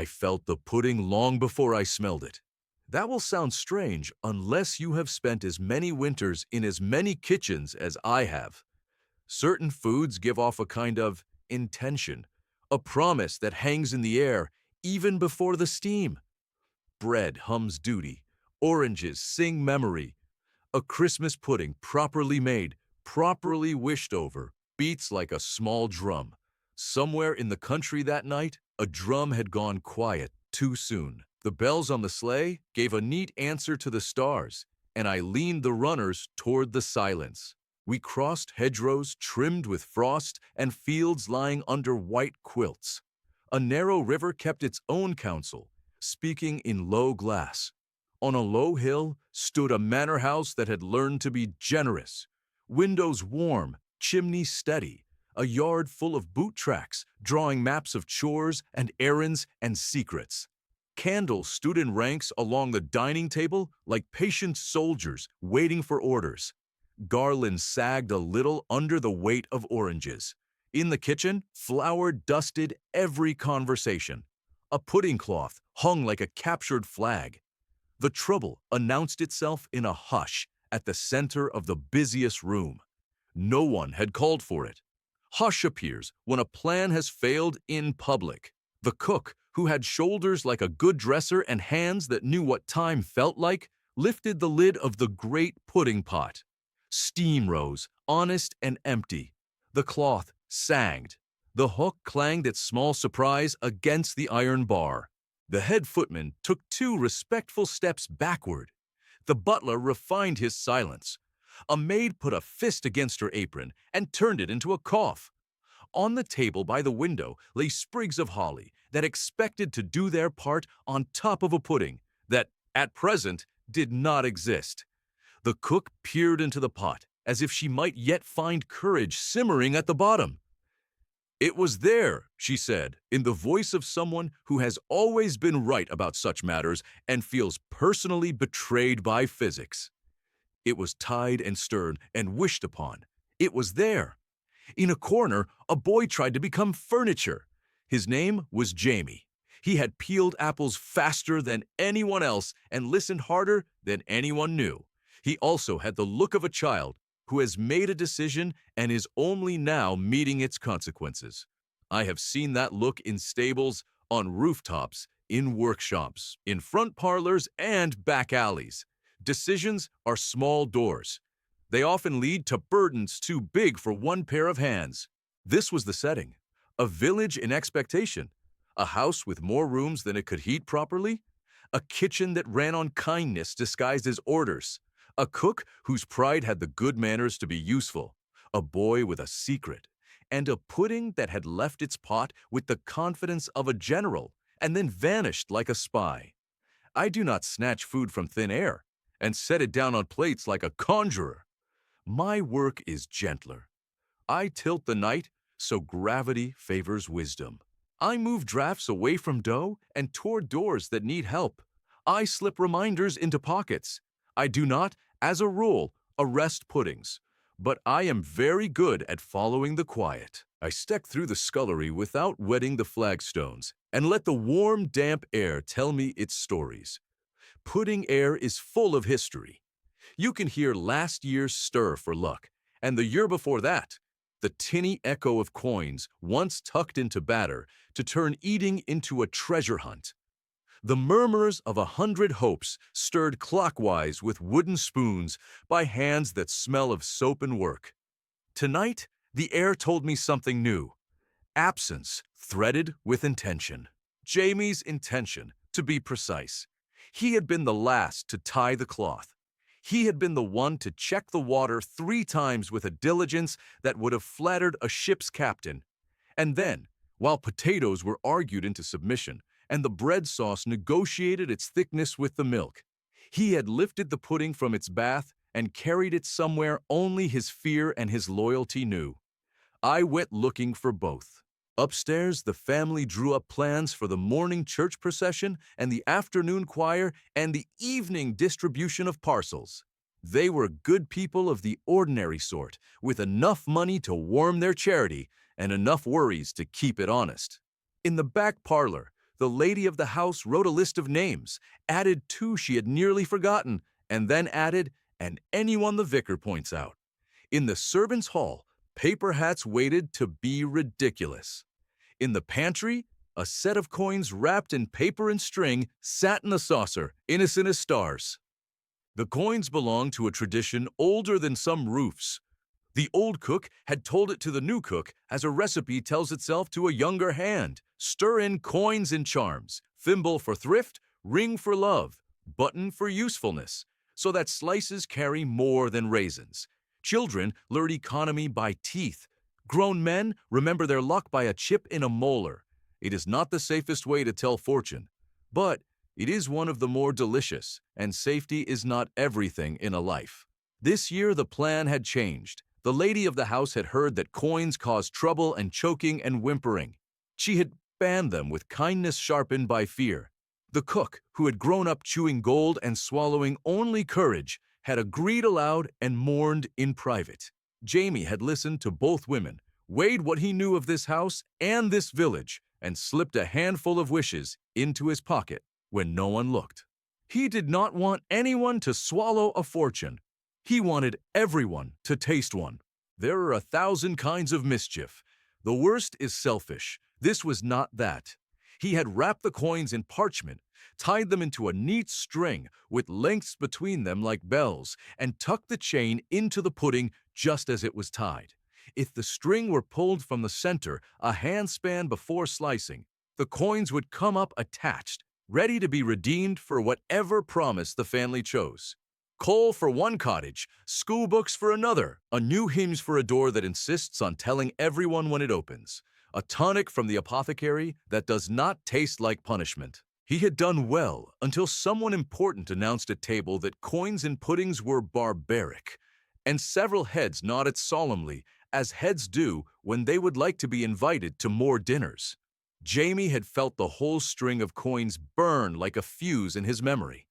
I felt the pudding long before I smelled it. That will sound strange unless you have spent as many winters in as many kitchens as I have. Certain foods give off a kind of intention, a promise that hangs in the air even before the steam. Bread hums duty, oranges sing memory. A Christmas pudding properly made, properly wished over, beats like a small drum. Somewhere in the country that night, a drum had gone quiet too soon. The bells on the sleigh gave a neat answer to the stars, and I leaned the runners toward the silence. We crossed hedgerows trimmed with frost and fields lying under white quilts. A narrow river kept its own counsel, speaking in low glass. On a low hill stood a manor house that had learned to be generous. Windows warm, chimneys steady, a yard full of boot tracks, drawing maps of chores and errands and secrets. Candles stood in ranks along the dining table like patient soldiers waiting for orders. Garlands sagged a little under the weight of oranges. In the kitchen, flour dusted every conversation. A pudding cloth hung like a captured flag. The trouble announced itself in a hush at the center of the busiest room. No one had called for it. Hush appears when a plan has failed in public. The cook, who had shoulders like a good dresser and hands that knew what time felt like, lifted the lid of the great pudding pot. Steam rose, honest and empty. The cloth sagged. The hook clanged its small surprise against the iron bar. The head footman took 2 respectful steps backward. The butler refined his silence. A maid put a fist against her apron and turned it into a cough. On the table by the window lay sprigs of holly that expected to do their part on top of a pudding that, at present, did not exist. The cook peered into the pot as if she might yet find courage simmering at the bottom. "It was there," she said, in the voice of someone who has always been right about such matters and feels personally betrayed by physics. It was tied and stirred and wished upon. It was there. In a corner, a boy tried to become furniture. His name was Jamie. He had peeled apples faster than anyone else and listened harder than anyone knew. He also had the look of a child who has made a decision and is only now meeting its consequences. I have seen that look in stables, on rooftops, in workshops, in front parlors, and back alleys. Decisions are small doors. They often lead to burdens too big for one pair of hands. This was the setting. A village in expectation. A house with more rooms than it could heat properly. A kitchen that ran on kindness disguised as orders. A cook whose pride had the good manners to be useful. A boy with a secret. And a pudding that had left its pot with the confidence of a general and then vanished like a spy. I do not snatch food from thin air and set it down on plates like a conjurer. My work is gentler. I tilt the night so gravity favors wisdom. I move drafts away from dough and toward doors that need help. I slip reminders into pockets. I do not, as a rule, arrest puddings, but I am very good at following the quiet. I step through the scullery without wetting the flagstones and let the warm, damp air tell me its stories. Pudding air is full of history. You can hear last year's stir for luck, and the year before that, the tinny echo of coins once tucked into batter to turn eating into a treasure hunt. The murmurs of 100 hopes stirred clockwise with wooden spoons by hands that smell of soap and work. Tonight, the air told me something new. Absence threaded with intention. Jamie's intention, to be precise. He had been the last to tie the cloth. He had been the one to check the water 3 times with a diligence that would have flattered a ship's captain. And then, while potatoes were argued into submission and the bread sauce negotiated its thickness with the milk, he had lifted the pudding from its bath and carried it somewhere only his fear and his loyalty knew. I went looking for both. Upstairs, the family drew up plans for the morning church procession and the afternoon choir and the evening distribution of parcels. They were good people of the ordinary sort, with enough money to warm their charity and enough worries to keep it honest. In the back parlor, The lady of the house wrote a list of names, added two she had nearly forgotten, and then added, "and anyone the vicar points out." In the servants' hall, paper hats waited to be ridiculous. In the pantry, a set of coins wrapped in paper and string sat in a saucer, innocent as stars. The coins belonged to a tradition older than some roofs. The old cook had told it to the new cook as a recipe tells itself to a younger hand. Stir in coins and charms, thimble for thrift, ring for love, button for usefulness, so that slices carry more than raisins. Children learn economy by teeth. Grown men remember their luck by a chip in a molar. It is not the safest way to tell fortune, but it is one of the more delicious, and safety is not everything in a life. This year the plan had changed. The lady of the house had heard that coins caused trouble and choking and whimpering. She had banned them with kindness sharpened by fear. The cook, who had grown up chewing gold and swallowing only courage, had agreed aloud and mourned in private. Jamie had listened to both women, weighed what he knew of this house and this village, and slipped a handful of wishes into his pocket when no one looked. He did not want anyone to swallow a fortune. He wanted everyone to taste one. There are 1,000 kinds of mischief. The worst is selfish. This was not that. He had wrapped the coins in parchment, tied them into a neat string with lengths between them like bells, and tucked the chain into the pudding just as it was tied. If the string were pulled from the center a handspan before slicing, the coins would come up attached, ready to be redeemed for whatever promise the family chose. Coal for one cottage, school books for another, a new hinge for a door that insists on telling everyone when it opens, a tonic from the apothecary that does not taste like punishment. He had done well until someone important announced at table that coins and puddings were barbaric, and several heads nodded solemnly, as heads do when they would like to be invited to more dinners. Jamie had felt the whole string of coins burn like a fuse in his memory.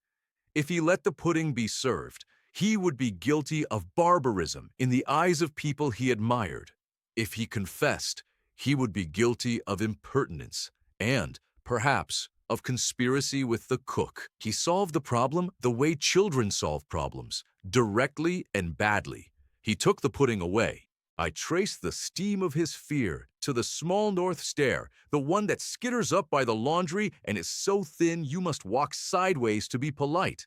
If he let the pudding be served, he would be guilty of barbarism in the eyes of people he admired. If he confessed, he would be guilty of impertinence and, perhaps, of conspiracy with the cook. He solved the problem the way children solve problems, directly and badly. He took the pudding away. I traced the steam of his fear to the small north stair, the one that skitters up by the laundry and is so thin you must walk sideways to be polite.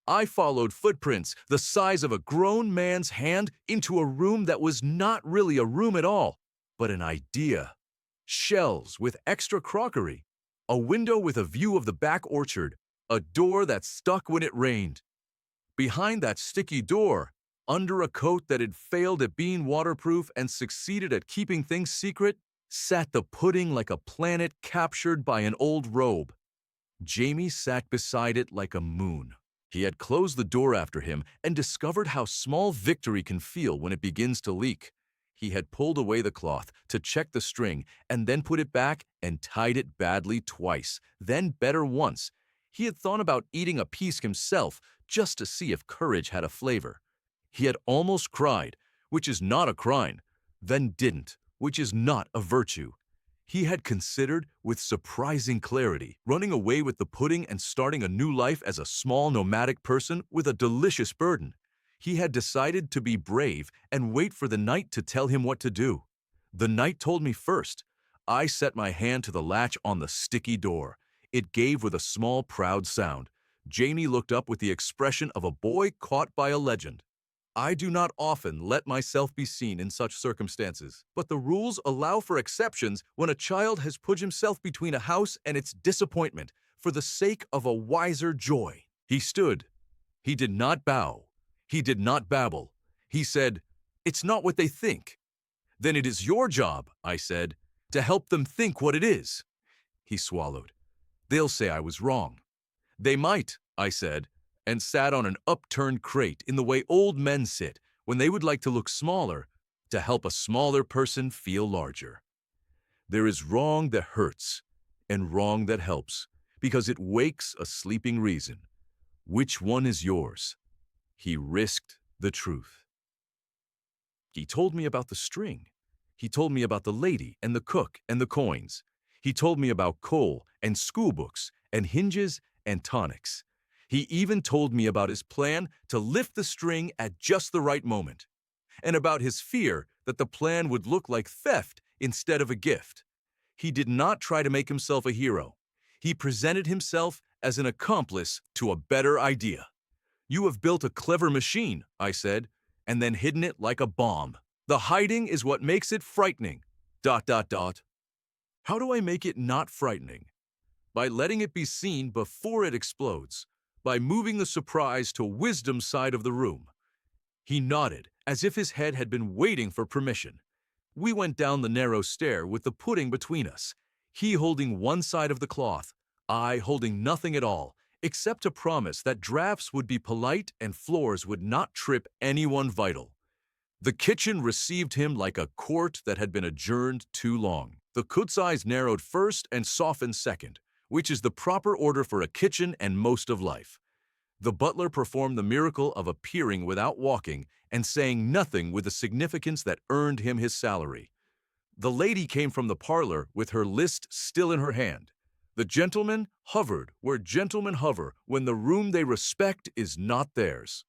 I followed footprints the size of a grown man's hand into a room that was not really a room at all, but an idea. Shelves with extra crockery, a window with a view of the back orchard, a door that stuck when it rained. Behind that sticky door, under a coat that had failed at being waterproof and succeeded at keeping things secret, sat the pudding like a planet captured by an old robe. Jamie sat beside it like a moon. He had closed the door after him and discovered how small victory can feel when it begins to leak. He had pulled away the cloth to check the string and then put it back and tied it badly twice, then better once. He had thought about eating a piece himself just to see if courage had a flavor. He had almost cried, which is not a crime, then didn't, which is not a virtue. He had considered, with surprising clarity, running away with the pudding and starting a new life as a small nomadic person with a delicious burden. He had decided to be brave and wait for the night to tell him what to do. The night told me first. I set my hand to the latch on the sticky door. It gave with a small, proud sound. Jamie looked up with the expression of a boy caught by a legend. I do not often let myself be seen in such circumstances, but the rules allow for exceptions when a child has put himself between a house and its disappointment for the sake of a wiser joy. He stood. He did not bow. He did not babble. He said, "It's not what they think." "Then it is your job," I said, "to help them think what it is." He swallowed. "They'll say I was wrong." "They might," I said, and sat on an upturned crate in the way old men sit when they would like to look smaller to help a smaller person feel larger. There is wrong that hurts and wrong that helps because it wakes a sleeping reason. Which one is yours? He risked the truth. He told me about the string. He told me about the lady and the cook and the coins. He told me about coal and school books and hinges and tonics. He even told me about his plan to lift the string at just the right moment, and about his fear that the plan would look like theft instead of a gift. He did not try to make himself a hero. He presented himself as an accomplice to a better idea. "You have built a clever machine," I said, "and then hidden it like a bomb. The hiding is what makes it frightening. ... Dot, dot, dot. How do I make it not frightening? By letting it be seen before it explodes, by moving the surprise to wisdom's side of the room." He nodded, as if his head had been waiting for permission. We went down the narrow stair with the pudding between us, he holding one side of the cloth, I holding nothing at all, except a promise that drafts would be polite and floors would not trip anyone vital. The kitchen received him like a court that had been adjourned too long. The cook's eyes narrowed first and softened second, which is the proper order for a kitchen and most of life. The butler performed the miracle of appearing without walking and saying nothing with a significance that earned him his salary. The lady came from the parlor with her list still in her hand. The gentleman hovered where gentlemen hover when the room they respect is not theirs.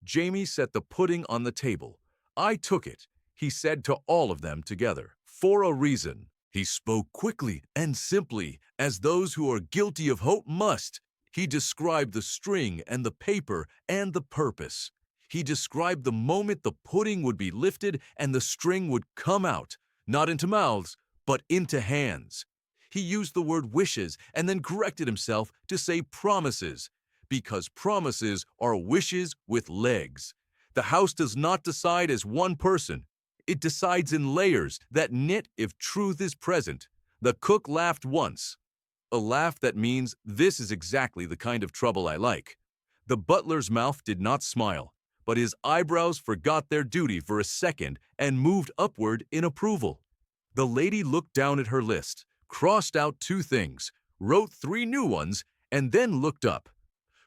Jamie set the pudding on the table. "I took it," he said to all of them together, "for a reason." He spoke quickly and simply, as those who are guilty of hope must. He described the string and the paper and the purpose. He described the moment the pudding would be lifted and the string would come out, not into mouths, but into hands. He used the word wishes and then corrected himself to say promises, because promises are wishes with legs. The house does not decide as one person. It decides in layers that knit if truth is present. The cook laughed once, a laugh that means this is exactly the kind of trouble I like. The butler's mouth did not smile, but his eyebrows forgot their duty for a second and moved upward in approval. The lady looked down at her list, crossed out 2 things, wrote 3 new ones, and then looked up.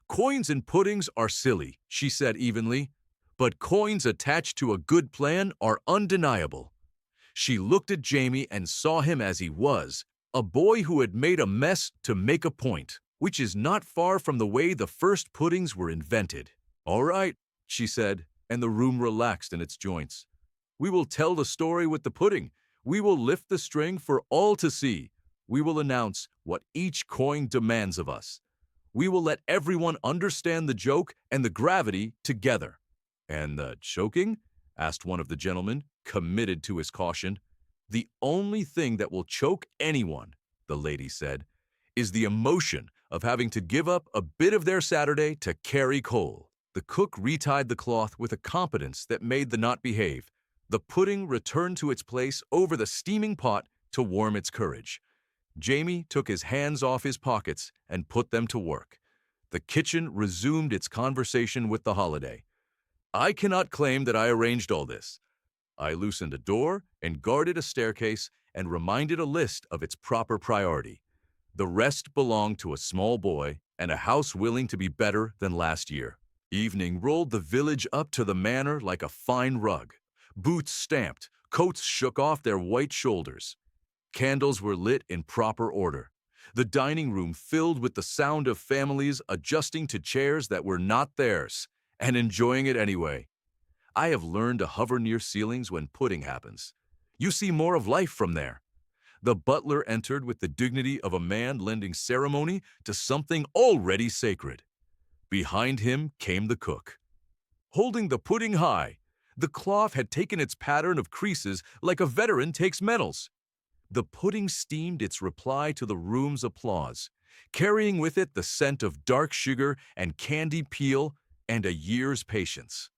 "Coins and puddings are silly," she said evenly, "but coins attached to a good plan are undeniable." She looked at Jamie and saw him as he was, a boy who had made a mess to make a point, which is not far from the way the first puddings were invented. "All right," she said, and the room relaxed in its joints. "We will tell the story with the pudding. We will lift the string for all to see. We will announce what each coin demands of us. We will let everyone understand the joke and the gravity together." "And the choking?" asked one of the gentlemen, committed to his caution. "The only thing that will choke anyone," the lady said, "is the emotion of having to give up a bit of their Saturday to carry coal." The cook retied the cloth with a competence that made the knot behave. The pudding returned to its place over the steaming pot to warm its courage. Jamie took his hands off his pockets and put them to work. The kitchen resumed its conversation with the holiday. "I cannot claim that I arranged all this. I loosened a door and guarded a staircase and reminded a list of its proper priority. The rest belonged to a small boy and a house willing to be better than last year." Evening rolled the village up to the manor like a fine rug. Boots stamped, coats shook off their white shoulders. Candles were lit in proper order. The dining room filled with the sound of families adjusting to chairs that were not theirs and enjoying it anyway. I have learned to hover near ceilings when pudding happens. You see more of life from there. The butler entered with the dignity of a man lending ceremony to something already sacred. Behind him came the cook, holding the pudding high. The cloth had taken its pattern of creases like a veteran takes medals. The pudding steamed its reply to the room's applause, carrying with it the scent of dark sugar and candy peel and a year's patience.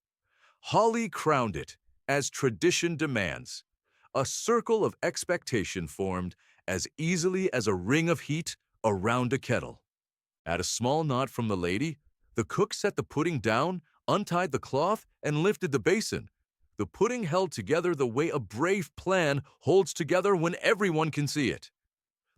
Holly crowned it, as tradition demands. A circle of expectation formed as easily as a ring of heat around a kettle. At a small nod from the lady, the cook set the pudding down, untied the cloth, and lifted the basin. The pudding held together the way a brave plan holds together when everyone can see it.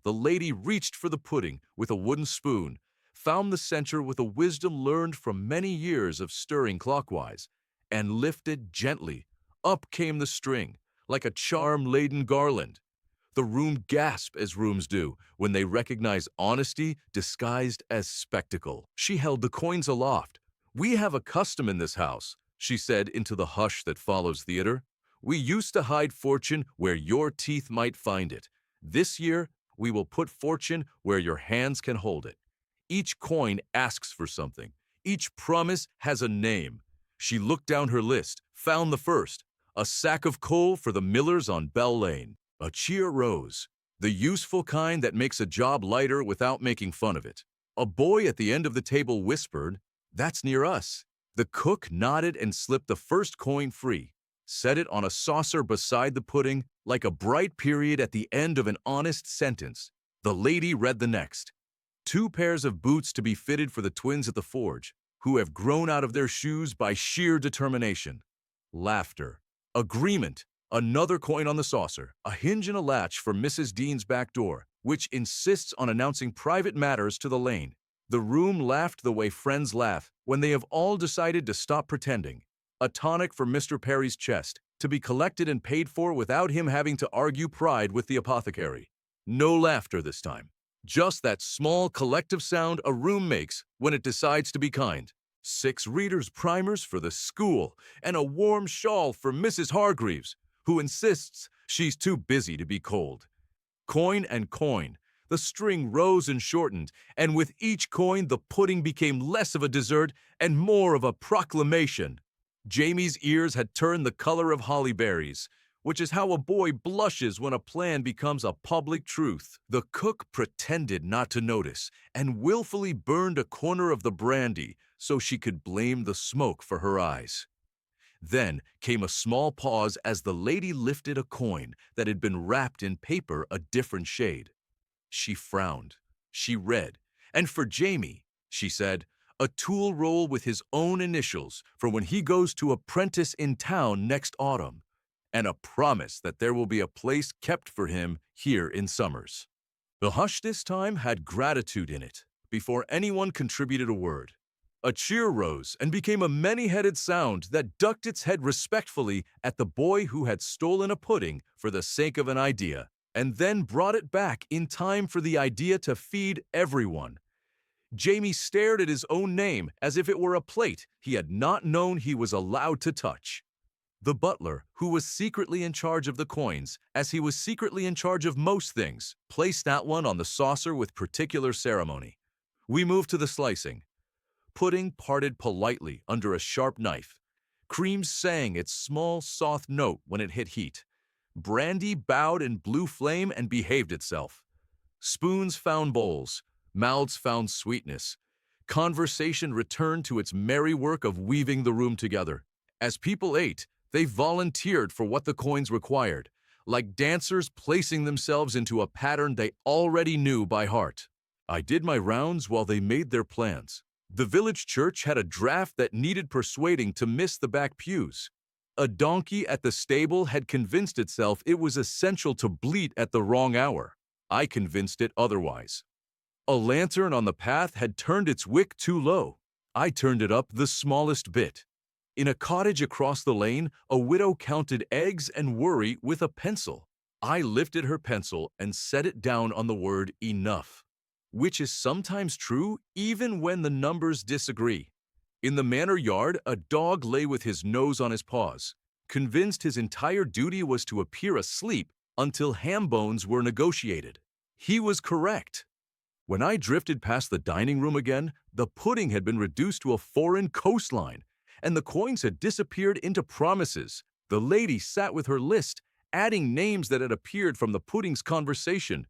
The lady reached for the pudding with a wooden spoon, found the center with a wisdom learned from many years of stirring clockwise, and lifted gently. Up came the string, like a charm-laden garland. The room gasped as rooms do when they recognize honesty disguised as spectacle. She held the coins aloft. "We have a custom in this house," she said into the hush that follows theater. "We used to hide fortune where your teeth might find it. This year, we will put fortune where your hands can hold it." Each coin asks for something. Each promise has a name. She looked down her list, found the first, a sack of coal for the millers on Bell Lane. A cheer rose, the useful kind that makes a job lighter without making fun of it. A boy at the end of the table whispered, "That's near us." The cook nodded and slipped the first coin free, set it on a saucer beside the pudding like a bright period at the end of an honest sentence. The lady read the next. 2 pairs of boots to be fitted for the twins at the forge, who have grown out of their shoes by sheer determination. Laughter. Agreement. Another coin on the saucer, a hinge and a latch for Mrs. Dean's back door, which insists on announcing private matters to the lane. The room laughed the way friends laugh when they have all decided to stop pretending. A tonic for Mr. Perry's chest, to be collected and paid for without him having to argue pride with the apothecary. No laughter this time. Just that small collective sound a room makes when it decides to be kind. 6 readers' primers for the school, and a warm shawl for Mrs. Hargreaves, who insists she's too busy to be cold. Coin and coin. The string rose and shortened, and with each coin the pudding became less of a dessert and more of a proclamation. Jamie's ears had turned the color of holly berries, which is how a boy blushes when a plan becomes a public truth. The cook pretended not to notice and willfully burned a corner of the brandy so she could blame the smoke for her eyes. Then came a small pause as the lady lifted a coin that had been wrapped in paper a different shade. She frowned. She read, "And for Jamie," she said, "a tool roll with his own initials for when he goes to apprentice in town next autumn, and a promise that there will be a place kept for him here in summers." The hush this time had gratitude in it, before anyone contributed a word. A cheer rose and became a many-headed sound that ducked its head respectfully at the boy who had stolen a pudding for the sake of an idea, and then brought it back in time for the idea to feed everyone. Jamie stared at his own name as if it were a plate he had not known he was allowed to touch. The butler, who was secretly in charge of the coins, as he was secretly in charge of most things, placed that one on the saucer with particular ceremony. We moved to the slicing. Pudding parted politely under a sharp knife. Cream sang its small, soft note when it hit heat. Brandy bowed in blue flame and behaved itself. Spoons found bowls. Mouths found sweetness. Conversation returned to its merry work of weaving the room together. As people ate, they volunteered for what the coins required, like dancers placing themselves into a pattern they already knew by heart. I did my rounds while they made their plans. The village church had a draft that needed persuading to miss the back pews. A donkey at the stable had convinced itself it was essential to bleat at the wrong hour. I convinced it otherwise. A lantern on the path had turned its wick too low. I turned it up the smallest bit. In a cottage across the lane, a widow counted eggs and worry with a pencil. I lifted her pencil and set it down on the word enough, which is sometimes true even when the numbers disagree. In the manor yard, a dog lay with his nose on his paws, convinced his entire duty was to appear asleep until ham bones were negotiated. He was correct. When I drifted past the dining room again, the pudding had been reduced to a foreign coastline, and the coins had disappeared into promises. The lady sat with her list, adding names that had appeared from the pudding's conversation.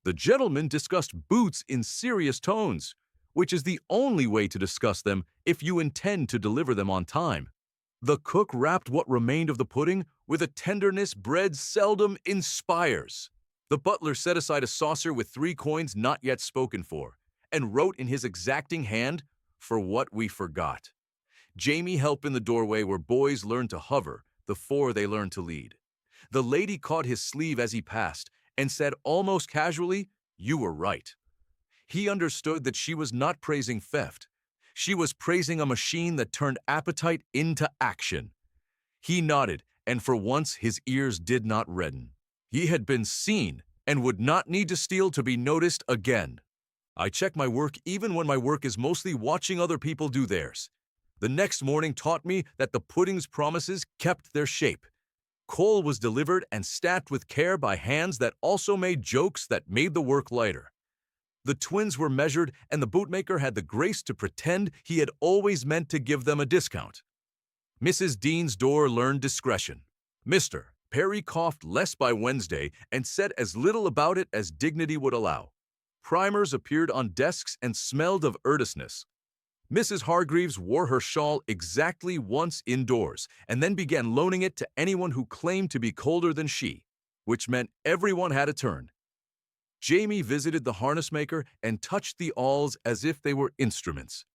The gentleman discussed boots in serious tones, which is the only way to discuss them if you intend to deliver them on time. The cook wrapped what remained of the pudding with a tenderness bread seldom inspires. The butler set aside a saucer with 3 coins not yet spoken for, and wrote in his exacting hand, "For what we forgot." Jamie helped in the doorway where boys learn to hover before they learn to lead. The lady caught his sleeve as he passed and said almost casually, "You were right." He understood that she was not praising theft. She was praising a machine that turned appetite into action. He nodded, and for once his ears did not redden. He had been seen and would not need to steal to be noticed again. I check my work even when my work is mostly watching other people do theirs. The next morning taught me that the pudding's promises kept their shape. Coal was delivered and stacked with care by hands that also made jokes that made the work lighter. The twins were measured, and the bootmaker had the grace to pretend he had always meant to give them a discount. Mrs. Dean's door learned discretion. Mr. Perry coughed less by Wednesday and said as little about it as dignity would allow. Primers appeared on desks and smelled of earnestness. Mrs. Hargreaves wore her shawl exactly once indoors and then began loaning it to anyone who claimed to be colder than she, which meant everyone had a turn. Jamie visited the harness maker and touched the awls as if they were instruments.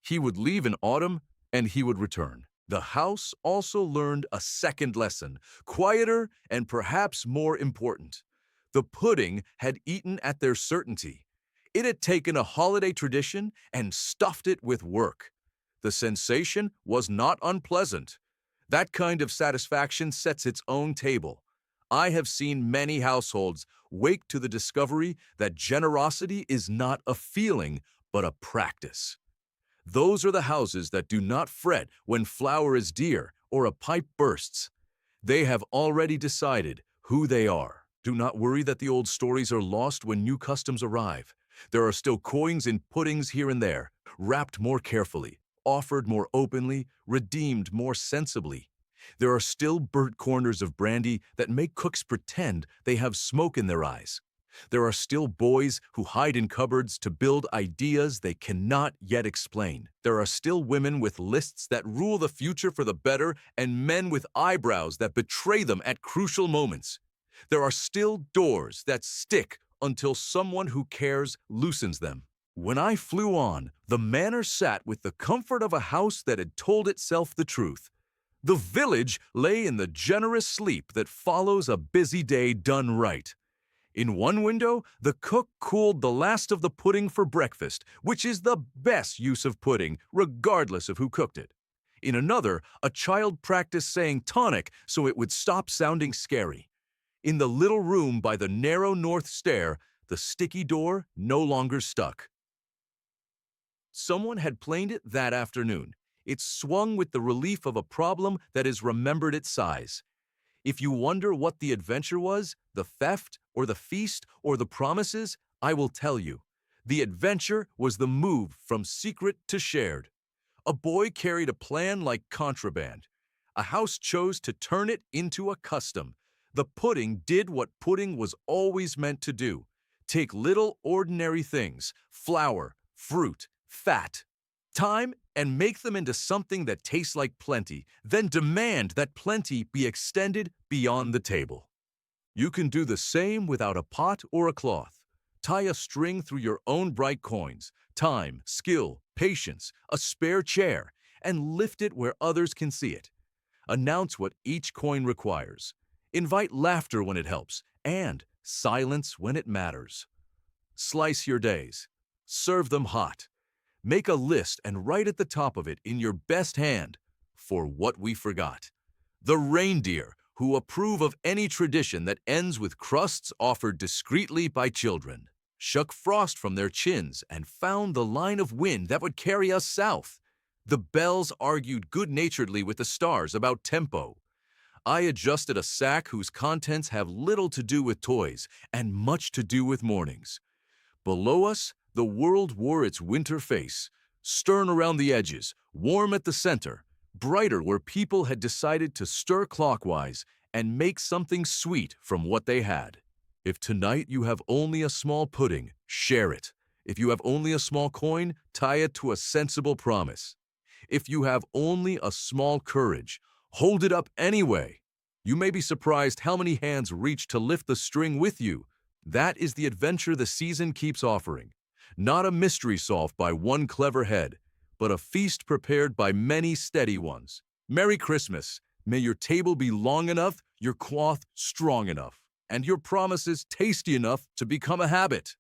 He would leave in autumn and he would return. The house also learned a second lesson, quieter and perhaps more important. The pudding had eaten at their certainty. It had taken a holiday tradition and stuffed it with work. The sensation was not unpleasant. That kind of satisfaction sets its own table. I have seen many households wake to the discovery that generosity is not a feeling, but a practice. Those are the houses that do not fret when flour is dear or a pipe bursts. They have already decided who they are. Do not worry that the old stories are lost when new customs arrive. There are still coins in puddings here and there, wrapped more carefully, offered more openly, redeemed more sensibly. There are still burnt corners of brandy that make cooks pretend they have smoke in their eyes. There are still boys who hide in cupboards to build ideas they cannot yet explain. There are still women with lists that rule the future for the better and men with eyebrows that betray them at crucial moments. There are still doors that stick until someone who cares loosens them. When I flew on, the manor sat with the comfort of a house that had told itself the truth. The village lay in the generous sleep that follows a busy day done right. In one window, the cook cooled the last of the pudding for breakfast, which is the best use of pudding, regardless of who cooked it. In another, a child practiced saying tonic so it would stop sounding scary. In the little room by the narrow north stair, the sticky door no longer stuck. Someone had planed it that afternoon. It swung with the relief of a problem that has remembered its size. If you wonder what the adventure was, the theft, or the feast, or the promises, I will tell you. The adventure was the move from secret to shared. A boy carried a plan like contraband. A house chose to turn it into a custom. The pudding did what pudding was always meant to do. Take little ordinary things, flour, fruit, fat, time, and make them into something that tastes like plenty, then demand that plenty be extended beyond the table. You can do the same without a pot or a cloth. Tie a string through your own bright coins, time, skill, patience, a spare chair, and lift it where others can see it. Announce what each coin requires. Invite laughter when it helps, and silence when it matters. Slice your days. Serve them hot. Make a list and write at the top of it in your best hand, for what we forgot. The reindeer who approve of any tradition that ends with crusts offered discreetly by children, shook frost from their chins and found the line of wind that would carry us south. The bells argued good-naturedly with the stars about tempo. I adjusted a sack whose contents have little to do with toys and much to do with mornings. Below us, the world wore its winter face, stern around the edges, warm at the center, brighter where people had decided to stir clockwise and make something sweet from what they had. If tonight you have only a small pudding, share it. If you have only a small coin, tie it to a sensible promise. If you have only a small courage, hold it up anyway. You may be surprised how many hands reach to lift the string with you. That is the adventure the season keeps offering. Not a mystery solved by one clever head, but a feast prepared by many steady ones. Merry Christmas! May your table be long enough, your cloth strong enough, and your promises tasty enough to become a habit.